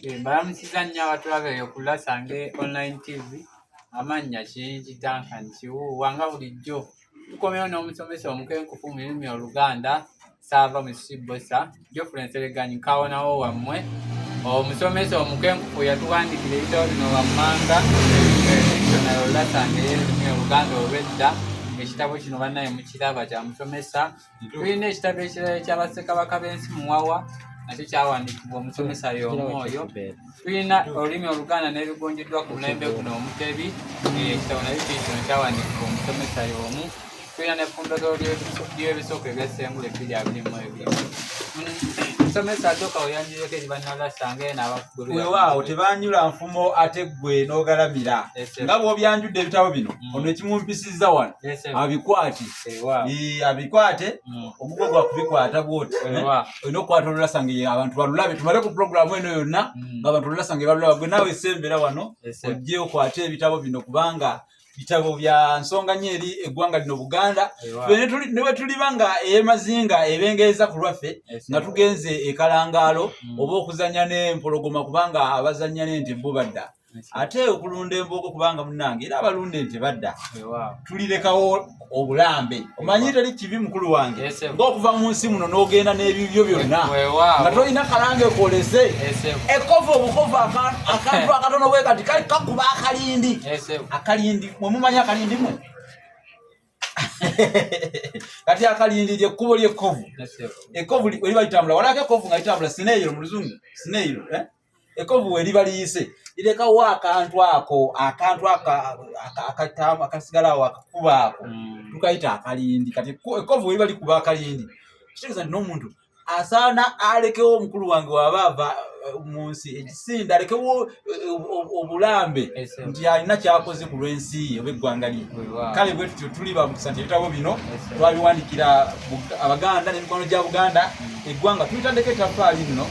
Balamusiza nnyo abatulabeeyo ku Lasange Online TV. Amannya Kiyingi Duncan Kiwuuwa nga bulijjo tukomyewo n'omusomesa omukenkufu mu lulimi Oluganda Saava Musibbosa Geoffrey Nseleganyi kawonawo wammwe. Omusomesa omukenkufu yatuwandikira ebitabo bino wammanga ekisomero Lasange y'olulimi Oluganda olw'edda. Ekitabo kino bannaye mukiraba kya musomesa. Tulina ekitabo ekirala eky'Abassekabaka b'ensi Muwawa nakyo kyawandiikibwa omusomesa y'omu oyo. Tulina olulimi Oluganda n'ebigonjeddwa ku mulembe guno Omutebi. Ekitabo nakyo kino kyawandiikibwa omusomesa y'omu. Tulina n'effumbiro ly'ebisoko eby'essengule 2022. Omusomesa asooka oyanjuleko eri bannalasange n'abakuguliza. Weewaawo tebanyula nfumo ate ggwe n'ogalamira. Nga bw'obyanjudde ebitabo bino ono ekimumpisizza wano abikwate. Abikwate omugo gwa kubikwata bw'oti. Olina okukwata Olulasange abantu balulabe tumale ku puroguramu eno yonna ng'abantu Olulasange balulaba gwe naawe sembera wano ojje okwate ebitabo bino kubanga bitabo bya nsonga nnyo eri eggwanga lino Buganda. Ne bwe tuliba nga ey'emazinga ebengeeza ku lwaffe nga tugenze ekalangaalo oba okuzannya n'empologoma kubanga abazannya n'ente bo badda. Ate okulunda embogo kubanga munnange era abalunda ente badda. Tulirekawo obulambe. Omanyi teri kibi mukulu wange ng'okuva mu nsi muno n'ogenda n'ebibyo byonna nga tolina kalange kwolese ekovu obukovu akantu akatono bwe kati kali kakuba akalindi. Akalindi mwe mumanyi akalindi mwe kati akalindi lyekkubo ly'ekkovu. Ekkovu weri balitambula walako ekkovu nga litambula sineiro mu luzungu sineiro. Ekkovu weri baliyise lirekawo akantu ako akasigala awo akakuba ako tukayita akalindi. Kati ekkovu weri balikuba akalindi kitegeeza nti n'omuntu asaana alekewo omukulu wange waba ava mu nsi ekisinda alekewo obulambe nti alina kyakoze ku lw'ensi ye oba eggwanga lye. Kale bwe tutyo tuli bamukisa nti ebitabo bino twabiwandikira Abaganda n'emikono gya Buganda eggwanga tuyitandeko ettaffaali lino.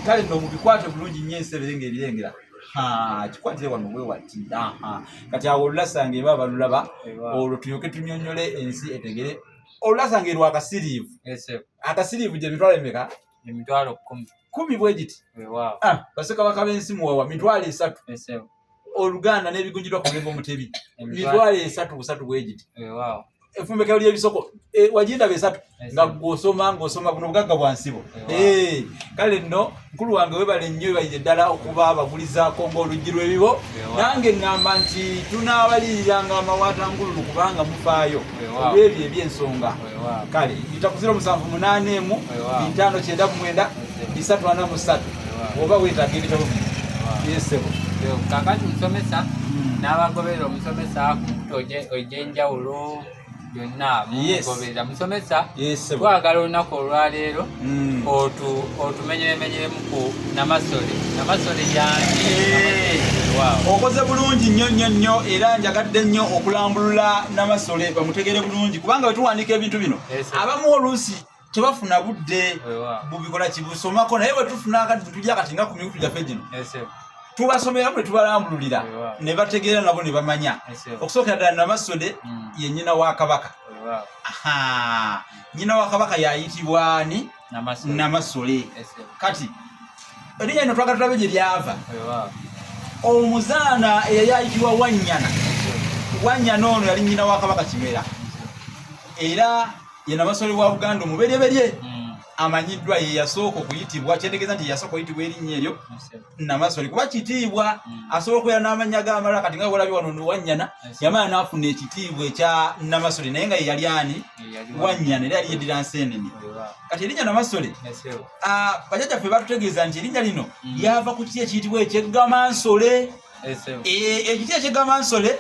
Kale nno mubikwate bulungi nnyo ensebere ng'ebirengera kikwatire wano bwe wati. Kati awo Olulasange baba balulaba olwo tulyoke tunyonyole ensi etegere. Olulasange lwa akasiriivu. Akasiriivu gye mitwalo emeka? Emitwalo 10 bwe giti. Bassekabaka b'ensi Muwawa mitwalo 3. Oluganda n'ebigunjirwa ku mulembe Omutebi mitwalo 3 bwe giti. Effumbekero ly'ebisoko wagindaba 3 nga ng'osoma buno bugagga bwa nsibo. Kale nno mukulu wange webale nnyo bayire ddala okuba abagulizaako ng'oluggi lw'ebibo. Nange ŋŋamba nti tunaabaliiriranga amawaatangululu kubanga mufaayo olw'ebyo eby'ensonga. Kale yita ku 078 599 343 oba weetaaga ebitabo bino byesebo. Kakati omusomesa n'abagoberera omusomesa ku mbuto egy'enjawulo byonna mugoberera musomesa. Twagala olunaku olwaleero otumenyeremenyeremu ku Namasole. Namasole yange okoze bulungi nnyo era njagadde nnyo okulambulula Namasole bamutegere bulungi kubanga bwe tuwandiika ebintu bino abamu oluusi tebafuna budde bubikola kibusomako naye bwe tufuna akati tulya kati nga ku mikutu gyaffe gino tubasomeramu ne tubalambululira ne bategeera nabo ne bamanya. Okusookera ddala Namasole ye nnyina wa Kabaka. Nnyina wa Kabaka yayitibwa ani? Namasole. Kati erinnya lino twagala tulabe gye lyava. Omuzaana eyali ayitibwa Wannyana. Wannyana ono yali nnyina wa Kabaka Kimera era ye Namasole wa Buganda omuberyeberye amanyiddwa ye yasooka okuyitibwa. Kyetegeeza nti yasooka okuyitibwa erinnya eryo Namasole kuba kitiibwa asobola okubeera n'amannya g'amalala. Kati nga bwolabye wano Wannyana yamala n'afuna ekitiibwa ekya Namasole naye nga ye yali ani? Wannyana era yali yeddira Nseenene. Kati erinnya Namasole bajjajjaffe batutegeeza nti erinnya lino lyava ku kiti ekiyitibwa ekyeggamansole. Ekiti ekyeggamansole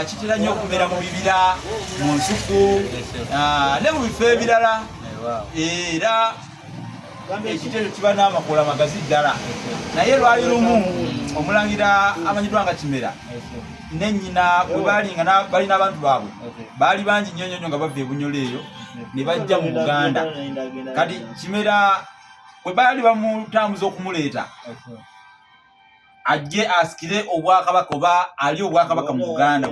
kitera nnyo okumera mu bibira mu nsuku ne mu bifo ebirala. Era ekiti ekyo kiba n'amakoola magazi ddala. Naye lwali lumu omulangira amanyiddwa nga Kimera ne nnyina bwe baalinga balina abantu baabwe baali bangi nnyo nga bava e Bunyolo eyo ne bajja mu Buganda. Kati Kimera bwe baali bamutambuza okumuleeta ajje asikire obwakabaka oba ali obwakabaka mu Buganda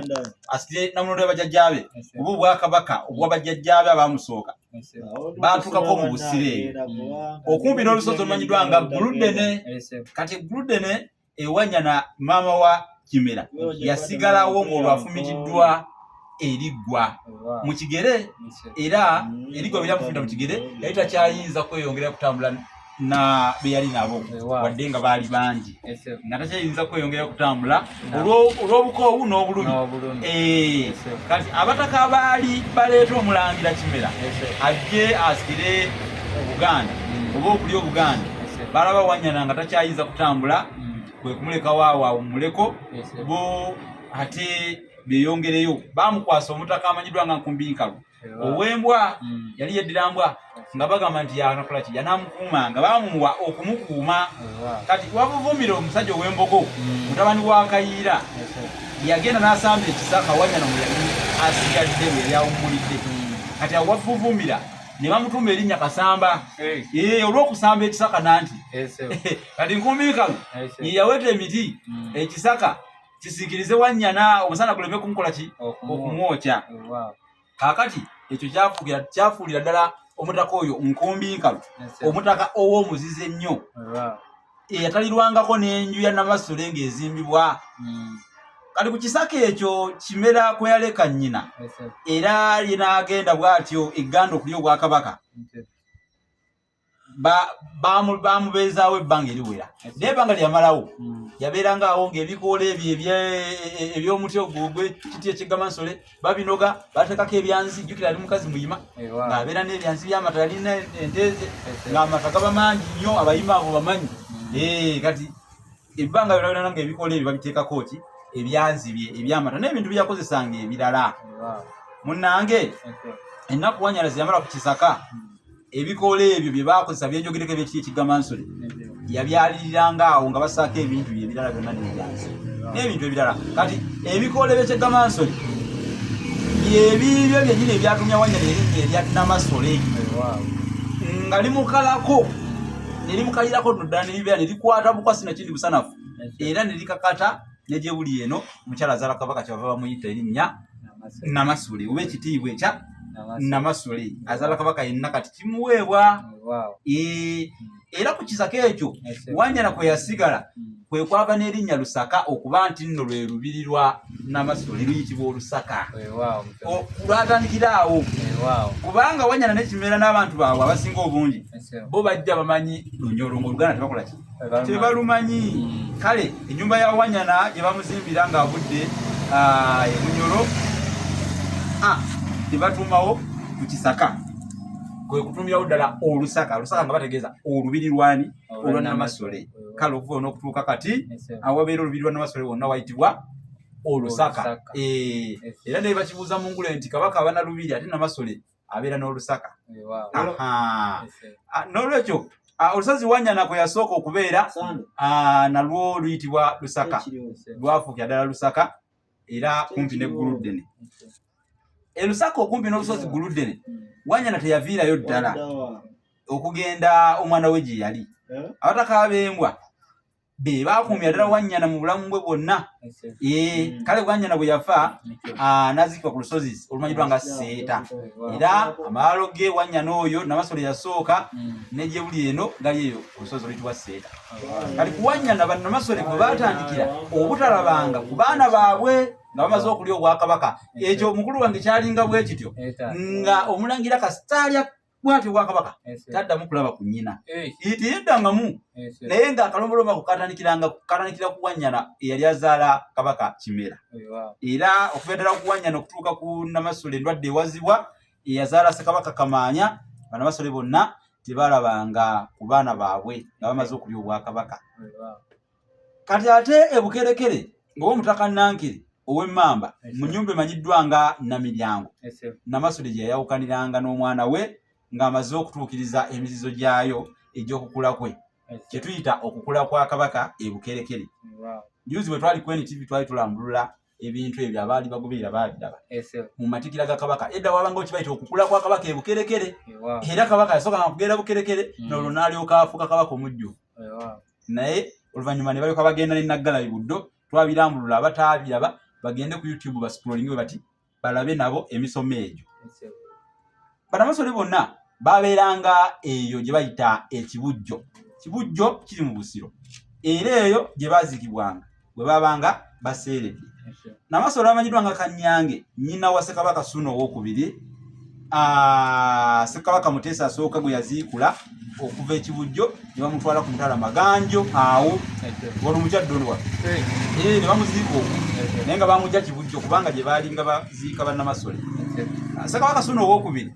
asikire namunondo bajjajjaabe oba obwakabaka obwa bajjajjaabe abaamusooka batukako mu busire okumpi n'olusozi olumanyiddwa nga Guludene. Kati Guludene ewanyana maama wa Kimera yasigalawo ng'olwafumitiddwa eriggwa mu kigere, era eriggwa byamufumita mu kigere yali takyayinza kweyongera kutambula na be yali nabo wadde nga baali bangi nga takyayinza kweyongera kutambula olw'obukoowu n'obulumi. Kati abataka abaali baleeta omulangira Kimera ajje asikire Obuganda oba okulya Obuganda balaba Wanyana nga takyayinza kutambula, kwe kumulekawo awo muleko bo ate beyongereyo. Bamukwasa omutaka amanyiddwa nga Nkumbinkalu ow'embwa, yali yeddira mbwa nga bagamba nti yanakola ki yanamukuuma nga bamuwa okumukuuma. Kati wavuvumira omusajja ow'embogo mutabani wa Kayiira yagenda n'asamba ekisaka Wanyana mwe yali asigadde bwe yali awummulidde. Kati awo wavuvumira ne bamutuma erinnya Kasamba olw'okusamba ekisaka nanti kati Nkumbinkalu ye yaweta emiti ekisaka kisiikirize Wanyana omusana guleme kumukola ki okumwokya. Kakati ekyo kyafuulira ddala omutaka oyo Nkumbinkalu omutaka ow'omuzize ennyo eyatalirwangako n'enju ya Namasole ng'ezimbibwa. Kati ku kisaka ekyo Kimera kwe yaleka nnyina era ye n'agenda bw'atyo egganda okulya Obwakabaka bamubeezaawo ebbanga eriwera naye ebbanga lyamalawo yabeeranga awo ng'ebikoola ebyo eby'omuti ogwo kiti ekiggamasole babinoga bateekako ebyanzi. Jjukira ali mukazi muyima ng'abeera n'ebyanzi by'amata, yalina enteze ng'amata gaba mangi nnyo, abayima abo bamanyi. Kati ebbanga lyona ng'ebikoola ebyo babiteekako ki ebyanzi bye ebyamata n'ebintu byakozesanga ebirala. Munnange ennaku Wanyana ziyamala ku kisaka ebikoola ebyo bye baakozesa byenjogereko ebyekiri ekiggamasole yabyaliriranga awo nga basaako ebintu ebirala byonna n'ebyanzi n'ebintu ebirala. Kati ebikoola eby'ekiggamasole byebibyo byennyini ebyatumya Wanyana erinnya erya Namasole nga limukalako ne limukalirako nno ddala ne libeera ne likwata bukwasi nakindi busanafu era ne likakata ne gye buli eno omukyala azaala Kabaka kyava bamuyita erinnya Namasole oba ekitiibwa ekya Namasole azaala Kabaka yenna kati kimuweebwa. Era ku kisaka ekyo Wanyana kwe yasigala kwe kwava n'erinnya Lusaka okuba nti nno lwe lubiri lwa Namasole luyitibwa Olusaka lwatandikira awo kubanga Wanyana ne Kimera n'abantu baabwe abasinga obungi bo bajja bamanyi Lunyolo ng'Oluganda tebakola ki tebalumanyi. Kale ennyumba ya Wanyana gye bamuzimbira ng'avudde e Bunyolo tebatuumawo ku kisaka kwe kutumirawo ddala Olusaka nga bategeeza olubiri lwani olwa Namasole. Kale okuva n'okutuuka kati awabeera olubiri lwa Namasole wonna wayitibwa Olusaka. Era ne bakibuuza mu ngule nti Kabaka abana lubiri ate Namasole abeera n'Olusaka. N'olwekyo olusozi Wanyana kwe yasooka okubeera nalwo luyitibwa Lusaka, lwafuukira ddala Lusaka era kumpi ne Guludene. Lusaka okumpi n'olusozi Guludene Wanyana teyaviirayo ddala okugenda omwana we gye yali. Abataka ab'embwa be baakuumira ddala Wanyana mu bulamu bwe bwonna. Kale Wanyana bwe yafa n'aziikibwa ku lusozi olumanyiddwa nga Seeta, era amaalo ge Wanyana oyo Namasole yasooka ne gye buli eno gali eyo ku lusozi oluyitibwa Seeta. Kati ku Wanyana Bannamasole bwe baatandikira obutalabanga ku baana baabwe nga bamaze okulya Obwakabaka. Ekyo mukulu wange kyalinga bwe kityo nga omulangira kasitaalya bw'atyo Obwakabaka taddamu kulaba ku nnyina teyeddangamu naye ng'akalombolomba kukatandikira ku Wanyana eyali azaala Kabaka Kimera. Era okuva ddala ku Wanyana okutuuka ku Namasole endwadde ewazibwa eyazaala Ssekabaka Kamaanya, Bannamasole bonna tebalabanga ku baana baabwe nga bamaze okulya Obwakabaka. Kati ate ebukerekere ng'omutaka Nankere ow'Emmamba mu nnyumba emanyiddwa nga Namiryango, Namasole gye yayawukaniranga n'omwana we ng'amaze okutuukiriza emizizo gyayo egy'okukula kwe, kye tuyita okukula kwa Kabaka ebukerekere. Juzi bwe twali ku NTV twali tulambulula ebintu ebyo abaali bagoberera baabiraba mu matikira ga Kabaka. Edda wabanga okibayita okukula kwa Kabaka ebukerekere, era Kabaka yasookanga kugenda bukerekere n'olwo n'alyoka afuuka Kabaka omujjuvu. Naye oluvannyuma ne balyoka bagenda ne Naggalabi Buddo, twabirambulula abataabiraba bagende ku YouTube bascrolling bati balabe nabo emisomo egyo. Banamasole bonna babeeranga eyo gye bayita ekibujjo. Kibujjo kiri mu Busiro. Era eyo gye baazikibwanga bwe babanga baseeredde. Namasole amanyiddwa nga Kanyange, nnyina wa Ssekabaka Ssuuna II, Ssekabaka Muteesa asooka gwe yaziikula okuva ekibujjo ne bamutwala ku Mutala Maganjo awo wano mujadde ono ne bamuziika okwo naye nga bamujja Kibujjo kubanga gye baali nga baziika bannamasole. Ssekabaka Ssuuna II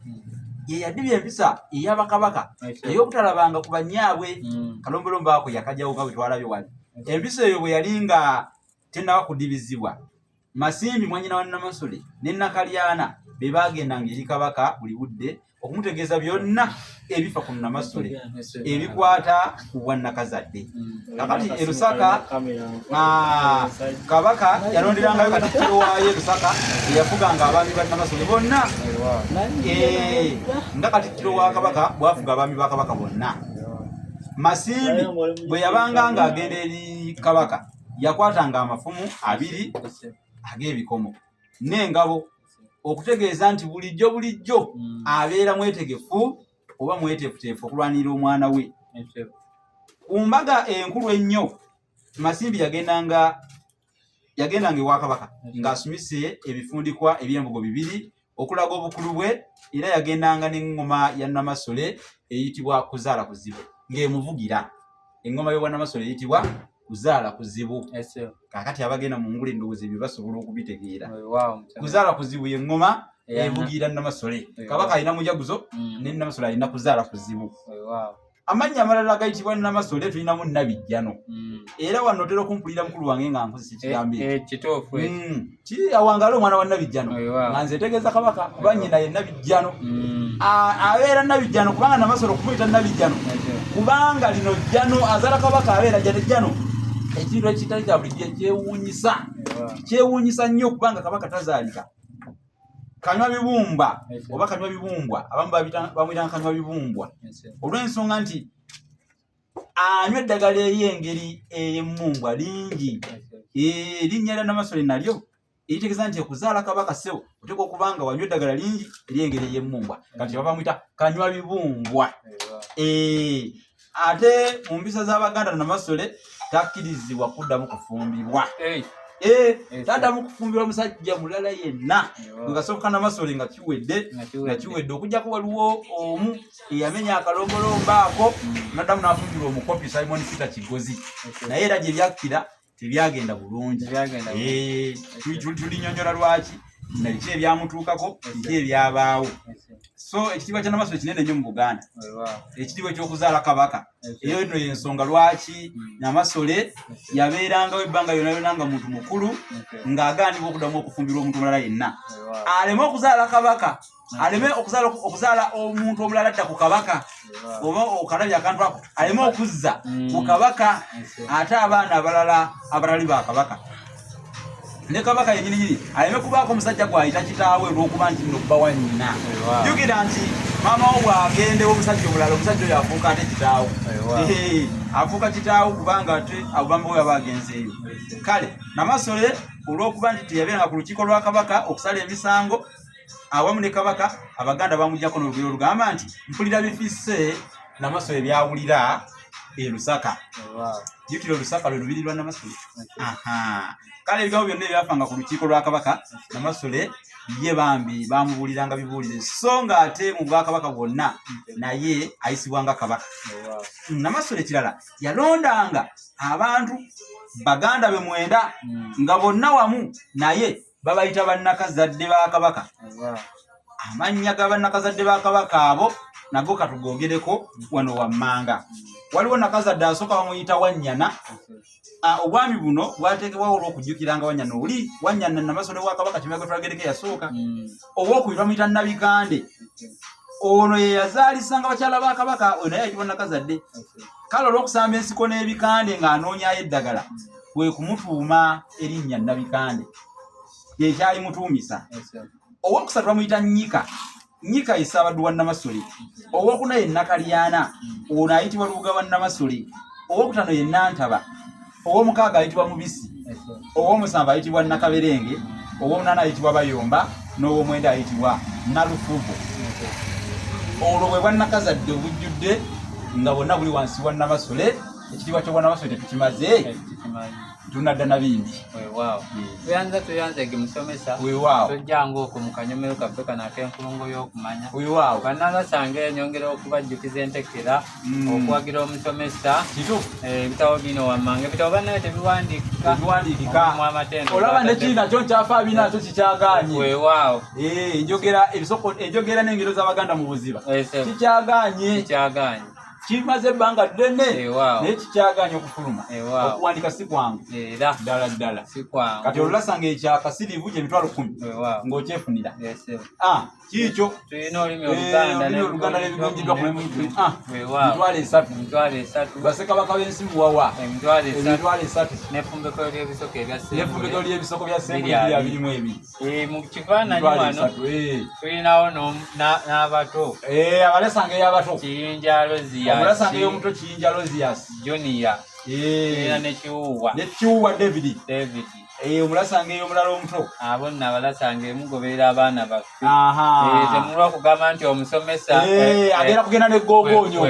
ye yadibya empisa ey'abakabaka ey'obutalabanga ku bannyaabwe. Kalombolombo ako yakajjawo nga bwe twalabye wali. Empisa eyo bwe yali nga tennaba kudibizibwa, Masimbi mwannyina wa Namasole ne Nakalyana be baagendanga eri kabaka buli budde okumutegeeza byonna ebifa ku Namasole ebikwata ku bwannakazadde. Kakati e Lusaka kabaka yalonderangayo Katikkiro waayo e Lusaka eyafuganga abaami ba Namasole bonna nga Katikkiro wa kabaka bwafuga abaami ba kabaka bonna. Masimbi bwe yabanga ng'agenda eri kabaka yakwatanga amafumu 2 ag'ebikomo n'engabo okutegeeza nti bulijjo abeera mwetegefu oba mweteefuteefu okulwanira omwana we. Ku mbaga enkulu ennyo Masimbi yagendanga ewa kabaka ng'asumise ebifundikwa eby'embugo 2 okulaga obukulu bwe, era yagendanga n'eŋŋoma ya Namasole eyitibwa Kuzaala Kuzibu ng'emuvugira. Eŋŋoma y'obwannamasole eyitibwa Kuzaala Kuzibu. Kakati abagenda mu ngule endowooza ebyo basobola okubitegeera. Kuzaala Kuzibu ye ŋŋoma evugira Namasole. Kabaka alina mujaguzo ne Namasole alina Kuzaala Kuzibu. Amannya amalala agayitibwa Namasole tulinamu Nabijjano. Era wano otera okumpulira mukulu wange nga nkozesa ekigambo ekyo. Kiri awangala omwana wa Nabijjano nga nze ntegeeza kabaka kuba nnyina ye Nabijjano. Abeera Nabijjano kubanga Namasole okumuyita Nabijjano kubanga lino jjano azaala kabaka abeera jjano. Ekintu ekitali kya bulijjo kyewuunyisa nnyo kubanga kabaka tazaalika. Kanywa bibumba oba kanywa bibumbwa, abamu bamuyitanga kanywa bibumbwa olw'ensonga nti anywa eddagala ery'engeri ey'emmumbwa lingi. Erinnya lya Namasole nalyo eritegeeza nti okuzaala kabaka ssebo oteeka okubanga wanywa eddagala lingi ery'engeri ey'emmumbwa, kati bamuyita kanywa bibumbwa. Ate mu mpisa z'Abaganda Namasole takkirizibwa kuddamu kufumbirwa. Taddamu kufumbirwa musajja mulala yenna nga sooka Namasole nga kiwedde okujjako waliwo omu eyamenya akalombolombo ako n'addamu n'afumbirwa omukopi Simon Peter Kigozi, naye era gye byakkira tebyagenda bulungi. Tulinyonyola lwaki na biki ebyamutuukako biki ebyabaawo. So ekitiibwa kya Namasole kinene nnyo mu Buganda, ekitiibwa eky'okuzaala kabaka. Eyo nno y'ensonga lwaki Namasole yabeerangawo ebbanga lyonna nga muntu mukulu ng'agaanibwa okuddamu okufumbirwa omuntu omulala yenna. Aleme okuzaala kabaka, aleme okuzaala omuntu omulala adda ku kabaka oba okalabya akantu ako, aleme okuzza ku kabaka ate abaana abalala abatali ba kabaka. Ne kabaka yennyini aleme kubaako omusajja gw'ayita kitaawe olw'okuba nti nno bba wa nnyina. Jjukira nti maama wo bw'agendewo omusajja omulala, omusajja oyo afuuka ate kitaawo. Afuuka kitaawo kubanga ate abamba we yaba agenzeeyo. Kale Namasole olw'okuba nti teyabeeranga ku lukiiko lwa kabaka okusala emisango awamu ne kabaka, Abaganda bamugyako n'olugero olugamba nti mpulira bifisse Namasole byawulira e Lusaka. Jjukira Lusaka lwe lubiri lwa Namasole. Kale ebigambo byonna ebyafanga ku lukiiko lwa kabaka Namasole ye bambi bamubuuliranga bibuulire, so ng'ate mu bwakabaka bwonna naye ayisibwanga kabaka. Namasole kirala yalondanga abantu Baganda be 9 nga bonna wamu naye babayita bannakazadde ba kabaka. Amannya ga bannakazadde ba kabaka abo nago katugogereko wano wammanga. Waliwo nakazadde asooka bamuyita Wannyana. Obwami buno bwateekebwawo olw'okujjukiranga Wannyana oli Wannyana Namasole wa kabaka Kimaga Twagereke yasooka. Ow'okubiri bamuyita Nabikande. Ono ye yazaalisanga bakyala ba kabaka, ono naye ayitibwa nakazadde. Kale olw'okusamba ensiko n'ebikande ng'anoonyayo eddagala kwe kumutuuma erinnya Nabikande, ye kyali mutuumisa. Ow'okusatu bamuyita Nnyika. Nnyika ye Ssaabaddu wa Namasole. Ow'okuna ye Nakalyana, ono ayitibwa Lubuga wa Namasole. Ow'okutaano ye Nantaba. Ow'omukaaga ayitibwa Mubisi. Ow'omusanvu ayitibwa Nakaberenge. Ow'omunaana ayitibwa Bayomba. N'ow'omwenda ayitibwa Nalufugo. olwo bwe bwannakazadde obujjudde nga bonna buli wansi wa Namasole ekitiibwa ky'obwa Namasole tetukimaze tunadda na bindi tuyanze ge musomesa tojjanga okwo mu kanyomero kaffe kano ak'enkulungo y'okumanya bannalasange nyongera okubajjukiza entekera okuwagira omusomesa ebitabo bino wammanga ebitabo bannaye tebiwandiikika mu amatendo olaba ne kiri nakyo nkyafa abi nakyo kikyagaanye weewaawo enjogera n'engero z'Abaganda mu buziba kikyagaanye kimaze ebbanga ddene naye kikyagaanye okufuluma okuwandika si kwangu ddala kati olulasanga ekyakasirivu gye mitwalo 10 ng'okyefunira kiikyo tulina olulimi Oluganda n'ebigunjiddwa ku mitwalo 3 Bassekabaka b'ensi muwawa emitwalo 3 n'effumbeko ly'ebisoko bya Ssengule birimu ebiri mu kifaananyi wano tulinawo n'abato abalasanga ey'abato Kiyinja Loziya omulasanga ey'omuto Kiyinja Lozias Junior tulina n'ekiwuwa David omulasanga ey'omulala omuto abo nno abalasanga emugoberera abaana baffe temulwa kugamba nti omusomesa agenda kugenda n'eggoogoonyo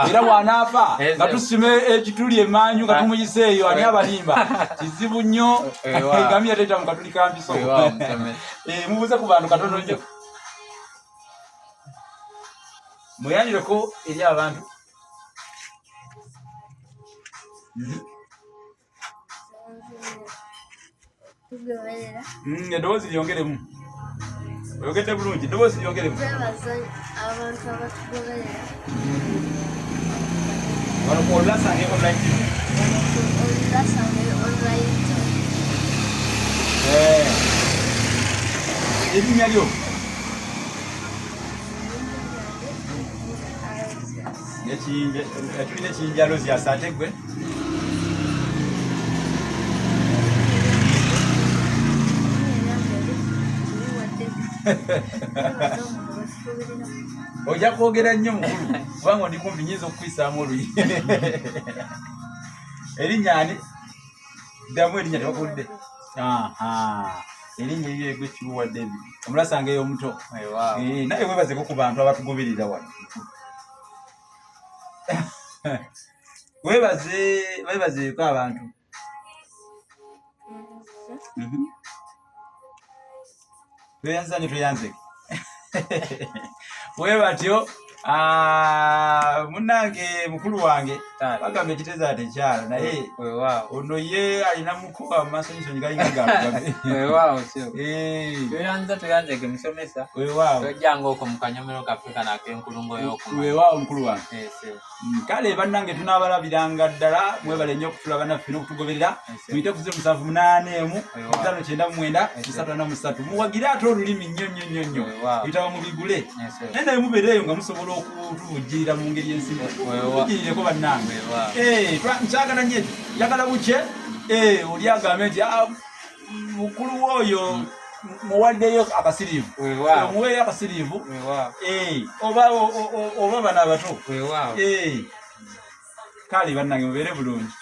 era bw'anaafa nga tusime ekituli emanyu nga tumuyiseeyo ani abalimba kizibu nnyo egami yateeta mu katuli ka mpiso mubuze ku bantu katono nnyo mweyanjireko eri abantu eddoboozi lyongeremu oyogedde bulungi eddoboozi lyongeremu wano ku Olulansange online TV erinnya lyo tulina Kiyinja Lozias ate gwe ojja kwogera nnyo mukulu kubanga ndi kumpi nyinza okukwisaamu oluyi erinnya ani ddamu erinnya tebakuwulidde erinnya eryo egwe Kiwuwa David omulasanga ey'omuto naye webazeko ku bantu abatugoberera wano webazeko abantu tweyanzeke webatyo munnange mukulu wange bagamba ekiteeza tekyala naye ono ye alina mukoa mu maaso nsonyi galinga tuyanzege musomesa tojjanga okwo mu kanyomero kaffe kano ak'enkulungo y'okumanya mukulu wange kale bannange tunaabalabiranga ddala mwebale nnyo okutulaba naffe n'okutugoberera muyite ku 0789 muwagire ate olulimi nnyo ebitabo mubigule naye naye mubeereeyo nga musobola okutuvujjirira mu ngeri ensibu tuvujjirireko bannange nkyagala nnyo njagala bukye oli agambe nti mukulu w'oyo muwaddeyo akasirivu omuweeyo akasirivu oba bano abato kale bannange mubeere bulungi